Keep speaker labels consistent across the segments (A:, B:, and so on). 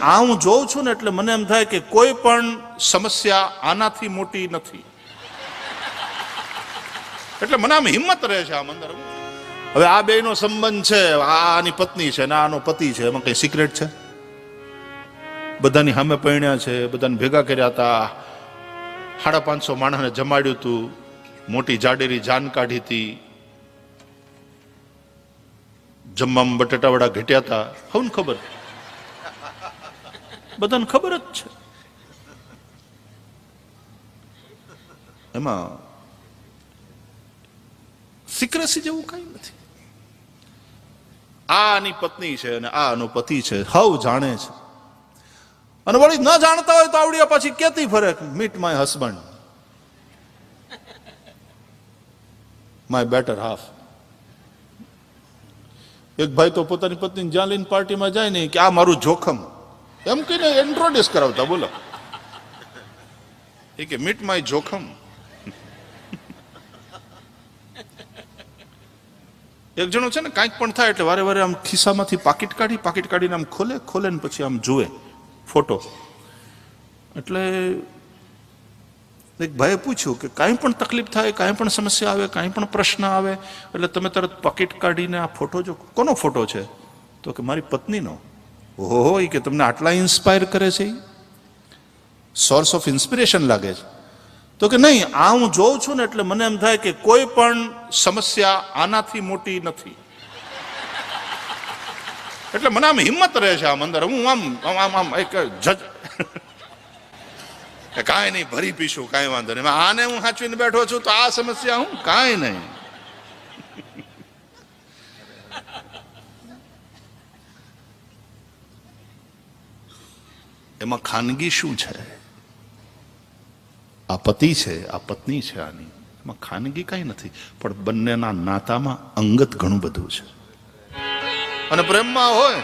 A: આ હું જોઉં છું ને એટલે મને એમ થાય કે કોઈ પણ સમસ્યા આનાથી મોટી નથી. એટલે મને આમ હિંમત રહે છે આમ અંદર. હવે આ બેયનો સંબંધ છે, આની પત્ની છે ને આનો પતિ છે, એમાં કઈ સિક્રેટ છે? બધાની સામે પરણ્યા છે, બધાને ભેગા કર્યા હતા, 550 માણસને જમાડ્યું હતું, મોટી જાડેરી જાન કાઢી હતી, જમવામાં બટેટા વડા ઘટ્યા હતા. હવને ખબર, બધાને ખબર જ છે. એમાં સિક્રેસી જેવું કઈ નથી. આની પત્ની છે અને આનો પતિ છે, હવ જાણે છે. અને વળી ન જાણતા હોય તો આવડિયા પાછી કેતી ફરે, meet my husband, my better half. એક ભાઈ તો પોતાની પત્ની જ્યાં લઈને પાર્ટીમાં જાય ને કે આ મારું જોખમ, એમ કહીને ઇન્ટ્રોડ્યુસ કરાવતા. બોલો, એ કે મીટ માય જોખમ. એક જણો છે ને કાંઈક પણ થાય એટલે વારે વારે આમ ખિસ્સામાંથી પાકીટ કાઢીને આમ ખોલે ને પછી આમ જુએ ફોટો. એટલે એક ભાઈએ પૂછ્યું કે કાંઈ પણ તકલીફ થાય, કાંઈ પણ સમસ્યા આવે, કાંઈ પણ પ્રશ્ન આવે એટલે તમે તરત પાકીટ કાઢીને આ ફોટો જો. કોનો ફોટો છે? તો કે મારી પત્નીનો. ઓહો, એ કે તમને આટલા ઇન્સ્પાયર કરે છે? સોર્સ ઓફ ઇન્સ્પિરેશન લાગે છે? તો કે નહીં, આ હું જોઉં છું ને એટલે મને એમ થાય કે કોઈ પણ સમસ્યા આનાથી મોટી નથી. એટલે મને આમ હિંમત રહે છે આમ અંદર. હું આમ એક જજ, કાંઈ નહીં, ભરી પીશું, કાંઈ વાંધો નહીં, આને હું સાચવીને બેઠો છું તો આ સમસ્યા હું કાંઈ નહીં. એમાં ખાનગી શું છે? આ પતિ છે, આ પત્ની છે, આની એમાં ખાનગી કઈ નથી, પણ બંનેના નાતામાં અંગત ઘણું બધું છે. અને પ્રેમમાં હોય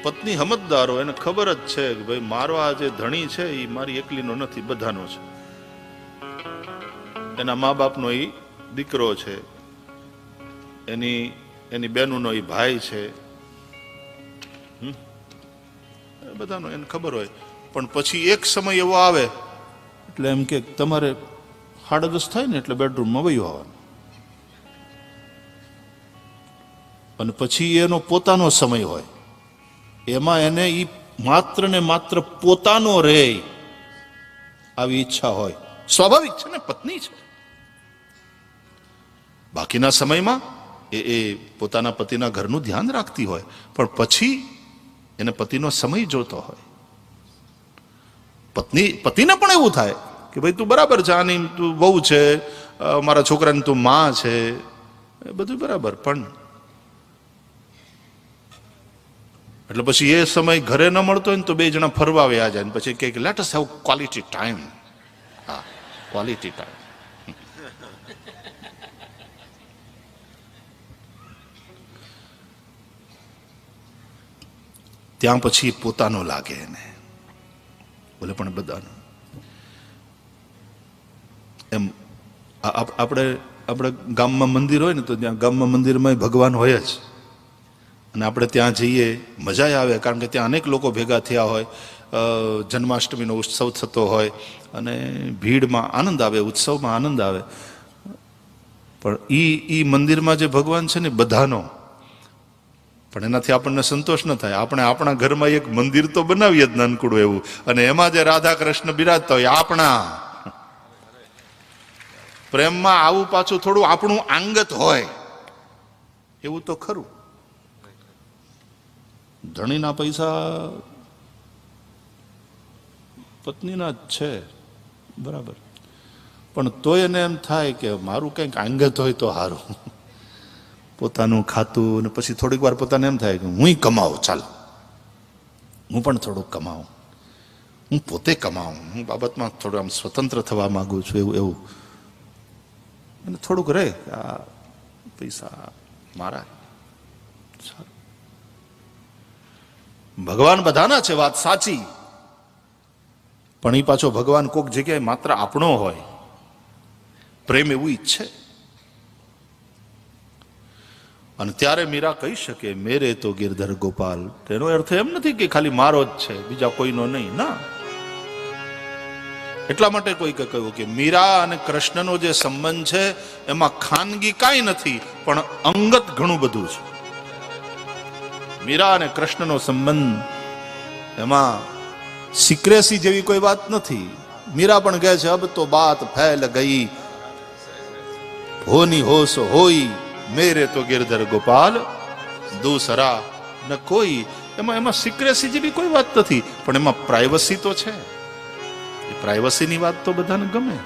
A: પત્ની સમજદાર હોય, એને ખબર જ છે કે ભાઈ મારો આ જે ધણી છે એ મારી એકલીનો નથી, બધાનો છે. એના મા બાપનો એ દીકરો છે, એની બહેનોનો એ ભાઈ છે, બધાનો એને ખબર હોય. પણ પછી એક સમય એવો આવે એટલે એમ કે તમારે 10:30 થાય ને એટલે બેડરૂમમાં વયું આવવાનું. અને પછી એનો પોતાનો સમય હોય, એમાં એને ઈ માત્ર ને માત્ર પોતાનો રહે આવી ઈચ્છા હોય. સ્વાભાવિક છે ને, પત્ની છે. બાકીના સમયમાં એ પોતાના પતિના ઘરનું ધ્યાન રાખતી હોય, પણ પછી એને પતિનો સમય જોતો હોય. પતિને પણ એવું થાય કે ભાઈ તું બરાબર છે, આની તું વહુ છે, મારા છોકરાની તું માં છે, બધું બરાબર. પણ એટલે પછી એ સમય ઘરે ન મળતો હોય ને તો બે જણા ફરવા વ્યા જાય, પછી કે let us have quality time. હા, ક્વોલિટી ટાઈમ. ત્યાં પછી પોતાનો લાગે એને, બોલે પણ બધાનો. એમ આપણે ગામમાં મંદિર હોય ને તો ત્યાં ગામમાં મંદિરમાં ભગવાન હોય જ, અને આપણે ત્યાં જઈએ મજા આવે, કારણ કે ત્યાં અનેક લોકો ભેગા થયા હોય, જન્માષ્ટમીનો ઉત્સવ થતો હોય અને ભીડમાં આનંદ આવે, ઉત્સવમાં આનંદ આવે. પણ ઈ મંદિરમાં જે ભગવાન છે ને બધાનો, પણ એનાથી આપણને સંતોષ ન થાય. આપણે આપણા ઘરમાં એક મંદિર તો બનાવીએ જ નાનકડું એવું, અને એમાં જે રાધા કૃષ્ણ બિરાજતા હોય આપણા પ્રેમમાં આવું પાછું થોડું આપણું આંગત હોય એવું તો ખરું. ધણીના પૈસા પત્નીના જ છે, બરાબર, પણ તોય એને એમ થાય કે મારું કંઈક આંગત હોય તો સારું. પોતાનું ખાતું, અને પછી થોડીક વાર પોતાને એમ થાય કે હું કમાઉં, ચાલ હું પણ થોડુંક કમાઉં, હું પોતે કમાઉં, હું બાબતમાં થોડું આમ સ્વતંત્ર થવા માંગુ છું, એવું અને થોડુંક રહે, આ પૈસા મારા. ભગવાન બધાના છે, વાત સાચી, પણ એ પાછો ભગવાન કોક જગ્યાએ માત્ર આપણો હોય. પ્રેમ એવું ઈચ્છે. અને ત્યારે મીરા કહી શકે મેરે તો ગિરધર ગોપાલ. તેનો અર્થ એમ નથી કે ખાલી મારો જ છે, બીજા કોઈનો નહીં. ના, એટલા માટે કોઈ કહ્યું કે મીરા અને કૃષ્ણનો જે સંબંધ છે એમાં ખાનગી કાંઈ નથી, પણ અંગત ઘણું બધું છે. મીરા અને કૃષ્ણનો સંબંધ એમાં સિક્રેસી જેવી કોઈ વાત નથી. મીરા પણ કહે છે અબ તો બાત ફેલ ગઈ, હોની હોશ હોઈ, મેરે તો ગિરધર ગોપાલ દૂસરા ન કોઈ. એમાં સિક્રેસી જેવી કોઈ વાત નથી, પણ એમાં પ્રાઇવસી તો છે. પ્રાઇવસીની વાત તો બધાને ગમે.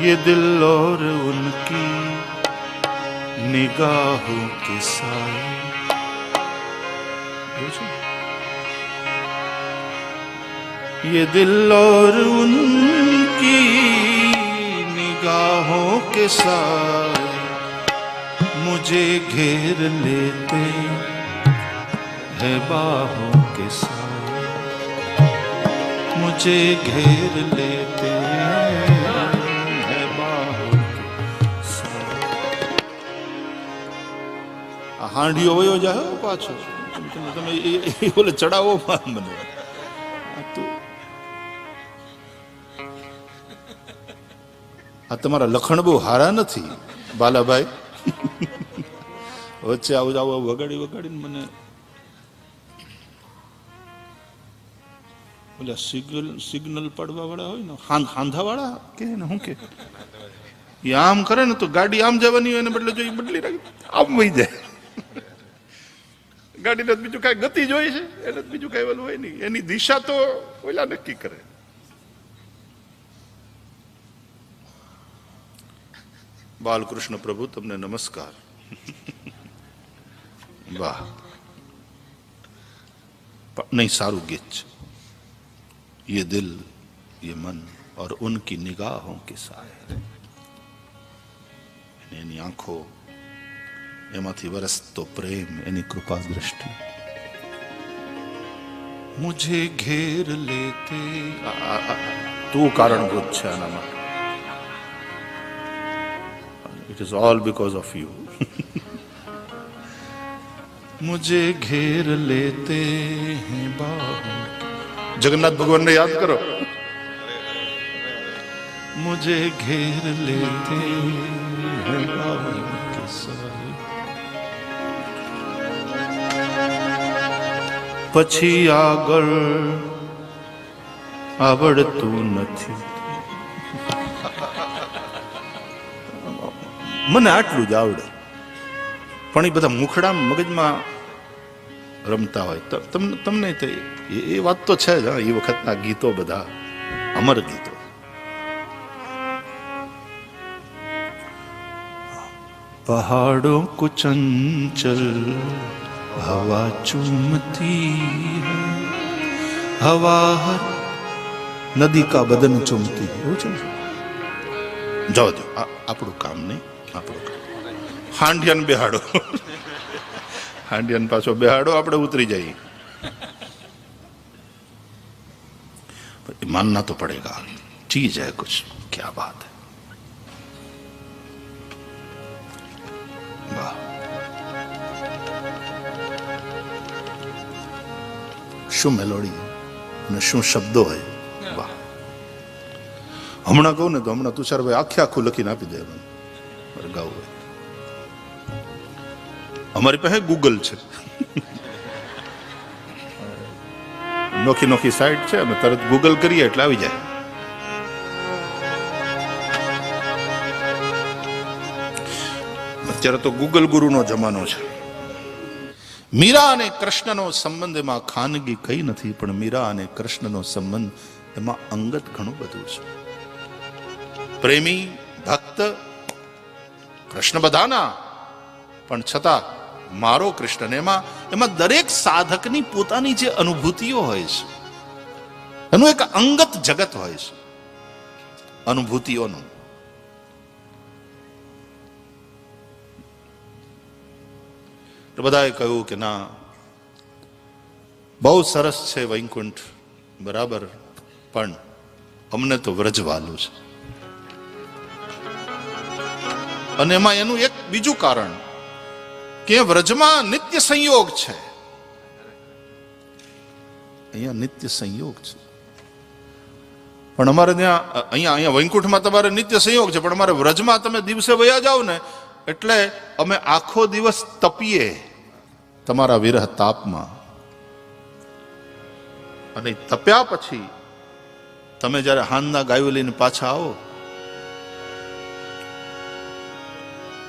A: ये दिल और उनकी निगाहों के साए. ये दिल और उनकी निगाहों के साए मुझे घेर लेते हैं बाहों के साए, मुझे घेर लेते हैं बाहों के साए. હાંડિયો વયો જાય પાછો, તમે ઓલે ચડાવો મને. આ તમારા લખણ બહુ હારા નથી બાલાભાઈ. વચ્ચે આવું વગાડી વગાડીને મને ઓલા સિગ્નલ પાડવા વાળા હોય ને, હાંધા વાળા કે શું કે, એ આમ કરે ને તો ગાડી આમ જવાની હોય ને બદલે જો બદલી રાખી આમ વહી જાય. ગાડીને બીજું કઈ ગતિ જોઈ છે એને બીજું કઈ ઓલું હોય નહીં, એની દિશા તો ઓલા નક્કી કરે. બાલકૃષ્ણ પ્રભુ તમને નમસ્કાર. વાહ, નહીં સારું ગીત છે. ये दिल ये मन और उनकी निगाहों के साए, એની આંખો એમાંથી વરસતો પ્રેમ, એની કૃપા દ્રષ્ટિ મુझे घेर लेते. તું કારણભૂત છે આનામાં. It is all because of you. मुझे घेर लेते हैं बाहों. जगन्नाथ भगवान ने याद करो. मुझे घेर लेते हैं बाहों के साए. પછી આગળ આવડતું નથી. મને આટલું જ આવડે, પણ એ બધા મુખડા મગજમાં રમતા હોય. તમને એ વાત તો છે જ. એ વખતના ગીતો બધા અમર ગીતો. પહાડો કો ચંચલ હવા ચૂમતી હવા, નદી કા બદન ચૂમતી. એવું છે. જાઓ દો, આપણું કામ નહીં. આપણું કામ હાંડિયાને બેહાડો, હાંડિયાને પાછો બેહાડો, આપણે ઉતરી જઈએ. मानना तो पड़ेगा, चीज है कुछ. क्या बात है. वाह, શું મેલોડી અને શું શબ્દો હોય. વાહ. હમણાં કહું ને તો હમણાં તુષારભાઈ આખું લખીને આપી દે મને ગાવું હોય. અમારી પાસે ગૂગલ છે, નોખી નોખી સાઇટ છે, અમે તરત ગૂગલ કરીએ એટલે આવી જાય. અત્યારે તો ગૂગલ ગુરુનો જમાનો છે. મીરા અને કૃષ્ણનો સંબંધ એમાં ખાનગી કઈ નથી, પણ મીરા અને કૃષ્ણનો સંબંધ એમાં અંગત ઘણું બધું છે. પ્રેમી ભક્ત કૃષ્ણ બધાના, પણ છતાં મારો કૃષ્ણ. એમાં દરેક સાધકની પોતાની જે અનુભૂતિઓ હોય છે, એનું એક અંગત જગત હોય છે અનુભૂતિઓનું. તો બધાએ કહ્યું કે ના, બહુ સરસ છે વૈકુંઠ, બરાબર, પણ અમને તો વ્રજ વાલું છે. અને એમાં એનું એક બીજું કારણ કે વ્રજમાં નિત્ય સંયોગ છે. અહીંયા નિત્ય સંયોગ છે, પણ અમારે ત્યાં અહીંયા વૈકુંઠમાં તમારે નિત્ય સંયોગ છે, પણ અમારે વ્રજમાં તમે દિવસે વયા જાઓ ને એટલે અમે આખો દિવસ તપીએ તમારા વિરહ તાપમાં. અને તપ્યા પછી તમે જયારે હાનના ગાયો લઈને પાછા આવો,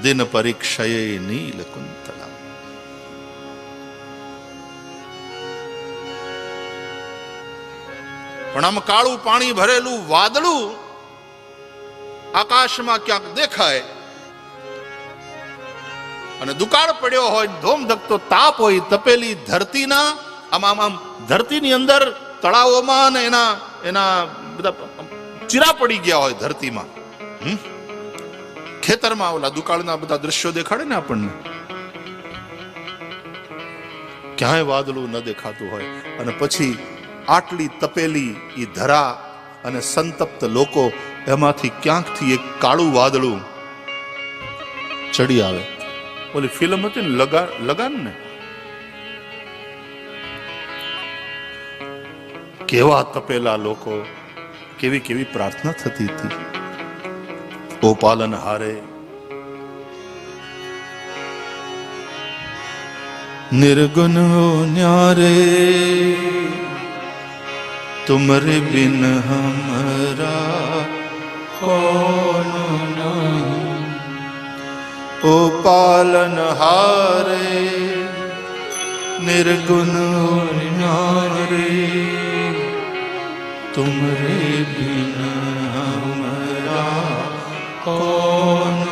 A: દિન પરીક્ષયે નીલ કુંતલા, પણ આમ કાળું પાણી ભરેલું વાદળું આકાશમાં ક્યાંક દેખાય અને દુકાળ પડ્યો હોય, ધોમ ધકતો તાપ હોય, તપેલી ધરતીના આમ ધરતીની અંદર તળાવોમાં ને એના બધા ચીરા પડી ગયા હોય ધરતીમાં, ખેતરમાં ઓલા દુકાળના બધા દ્રશ્યો દેખાડે ને આપણને, ક્યાંય વાદળું ન દેખાતું હોય અને પછી આટલી તપેલી એ ધરા અને સંતપ્ત લોકો, એમાંથી ક્યાંકથી એક કાળું વાદળું ચડી આવે. ઓલી ફિલ્મ હતી ને લગાન ને, કેવા તપેલા લોકો, કેવી કેવી પ્રાર્થના થતી હતી. ઓ પાલનહારે निर्गुण हो न्यारे, तुमरे बिन हमरा कौन नहीं। ओ पालनहारे निर्गुण हो न्यारे, तुमरे बिन हमरा कौन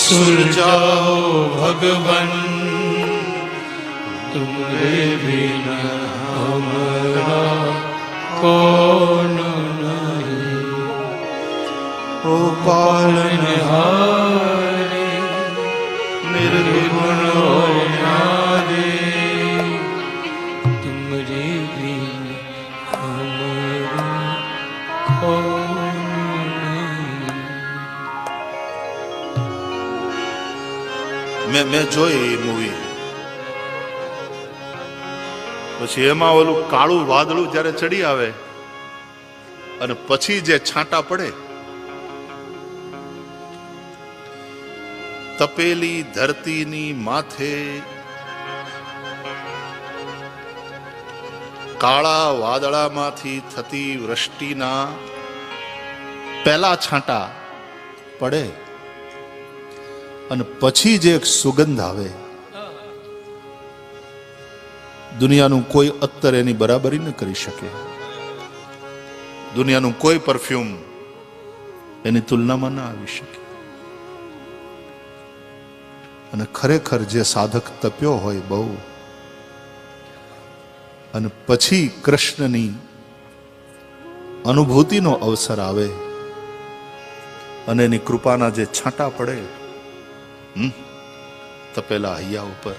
A: सुलझाओ भगवन, तुमरे बिना हमारा कौन नहीं। ओ पालनहारे निर्गुण न्यारे, तुमरे बिना हमारा कौन। મેં જોઈ એ મૂવી, પછી એમાં ઓલું કાળું વાદળું જયારે ચડી આવે અને પછી જે છાંટા પડે, તપેલી ધરતીની માથે કાળા વાદળામાંથી થતી વૃષ્ટિના પહેલા છાંટા પડે અને પછી જે એક સુગંધ આવે, દુનિયાનું કોઈ અત્તર એની બરાબરી ન કરી શકે. દુનિયાનું કોઈ પરફ્યુમ એની તુલનામાં ના આવી શકે. અને ખરેખર જે સાધક તપ્યો હોય બહુ, અને પછી કૃષ્ણની અનુભૂતિનો અવસર આવે અને એની કૃપાના જે છાંટા પડે તપેલા હૈયા ઉપર,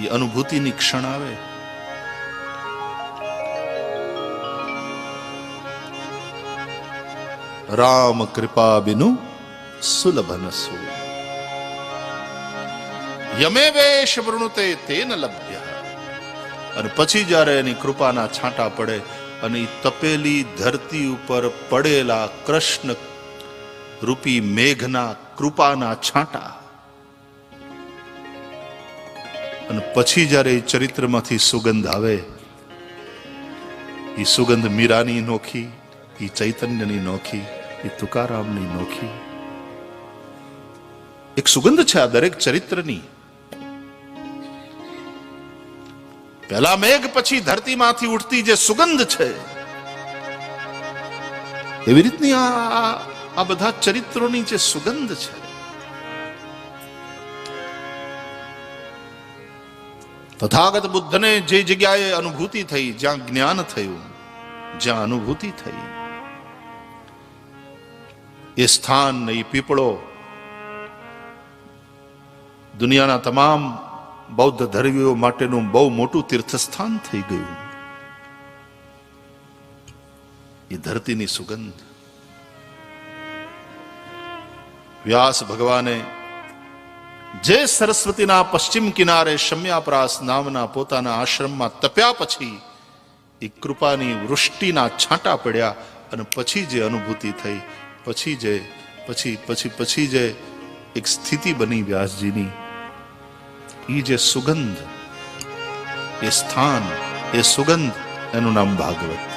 A: એ અનુભૂતિની ક્ષણ આવે. રામ કૃપા બિનુ સુલભન સુ, યમે વેશ વૃણુતે તેન લભ્ય. અને પછી જયારે એની કૃપાના છાંટા પડે અને એ તપેલી ધરતી ઉપર પડેલા કૃષ્ણ રૂપી મેઘના કૃપાના છાંટા, અને પછી જયારે એ ચરિત્રમાંથી સુગંધ આવે, એ સુગંધ મીરાની નોખી, એ ચૈતન્યની નોખી, એ તુકારામની નોખી. એક સુગંધ છે આ દરેક ચરિત્રની. પહેલા મેઘ પછી ધરતીમાંથી ઉઠતી જે સુગંધ છે, એવી રીતની આ બધા ચરિત્રોની જે સુગંધ છે. તથાગત બુદ્ધને જે જગ્યાએ અનુભૂતિ થઈ, જ્યાં જ્ઞાન થયું, જ્યાં અનુભૂતિ થઈ, એ સ્થાન, એ પીપળો, દુનિયાના તમામ બૌદ્ધ ધર્મીઓ માટેનું બહુ મોટું તીર્થસ્થાન થઈ ગયું. એ ધરતીની સુગંધ. વ્યાસ ભગવાને જે સરસ્વતીના પશ્ચિમ કિનારે શમ્યાપ્રાસ નામના પોતાના આશ્રમમાં તપ્યા પછી એ કૃપાની વૃષ્ટિના છાંટા પડ્યા અને પછી જે અનુભૂતિ થઈ, પછી જે એક સ્થિતિ બની વ્યાસજીની, એ જે સુગંધ, એ સ્થાન, એ સુગંધ, એનું નામ ભાગવત.